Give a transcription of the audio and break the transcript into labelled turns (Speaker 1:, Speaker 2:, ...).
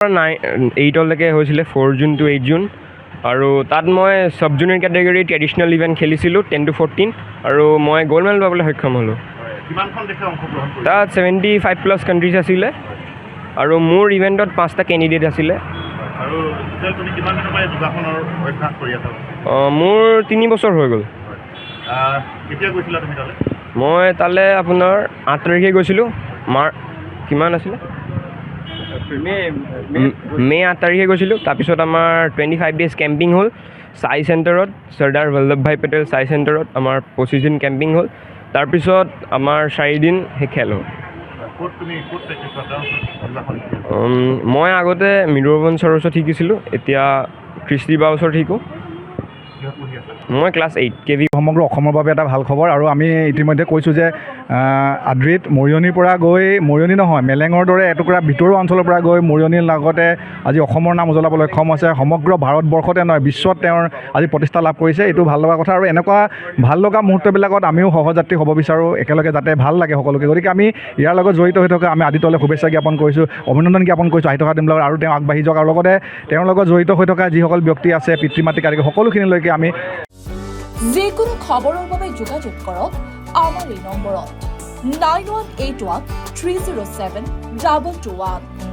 Speaker 1: 8লৈকে হৈছিলে 4 June to 8 June আৰু তাত মই sub junior category traditional event খেলিছিলোঁ 10 to 14 আৰু মই গ'ল্ড মেডেল পাবলৈ সক্ষম হ'লোঁ। তাত 75+ কাণ্ট্ৰিজ আছিলে আৰু মোৰ ইভেণ্টত 5টা কেণ্ডিডেট আছিলে। মোৰ 3 বছৰ হৈ গ'ল। মই তালৈ আপোনাৰ 8 তাৰিখে গৈছিলোঁ। কিমান আছিলে মে 8 তাৰিখে গৈছিলোঁ। তাৰপিছত আমাৰ 25 days কেম্পিং হ'ল চাই চেণ্টাৰত, চৰ্দাৰ বল্লভভাই পেটেল চাই চেণ্টাৰত আমাৰ 25 দিন কেম্পিং হ'ল। তাৰপিছত আমাৰ 4 দিন সেই খেল হ'ল। মই আগতে মৃদুপৱন ছাৰৰ ওচৰত শিকিছিলোঁ, এতিয়া কৃষ্টি বাৰ ওচৰত শিকোঁ। মই ক্লাছ 8 কেভি।
Speaker 2: সমগ্ৰ অসমৰ বাবে এটা ভাল খবৰ আৰু আমি ইতিমধ্যে কৈছোঁ যে আদ্ৰিত মৰিয়নিৰ পৰা গৈ মৰিয়নি নহয় মেলেঙৰ দৰে এটুকুৰা ভিতৰুৱা অঞ্চলৰ পৰা গৈ মৰিয়নিৰ লগতে আজি অসমৰ নাম উজ্বলাবলৈ সক্ষম হৈছে। সমগ্ৰ ভাৰতবৰ্ষতে নহয় বিশ্বত তেওঁৰ আজি প্ৰতিষ্ঠা লাভ কৰিছে, এইটো ভাল লগা কথা। আৰু এনেকুৱা ভাল লগা মুহূৰ্তবিলাকত আমিও সহযাত্ৰী হ'ব বিচাৰোঁ একেলগে, যাতে ভাল লাগে সকলোকে। গতিকে আমি ইয়াৰ লগত জড়িত হৈ থকা আমি আদিত্যলৈ শুভেচ্ছা জ্ঞাপন কৰিছোঁ, অভিনন্দন জ্ঞাপন কৰিছোঁ আহি থকা দিনবিলাকত আৰু তেওঁ আগবাঢ়ি যাওক। আৰু লগতে তেওঁৰ লগত জড়িত হৈ থকা যিসকল ব্যক্তি আছে পিতৃ মাতৃক আদি সকলোখিনিলৈকে আমি
Speaker 3: যিকোনো খবৰৰ বাবে যোগাযোগ কৰক আমাৰ এই নম্বৰত 9181 307 221।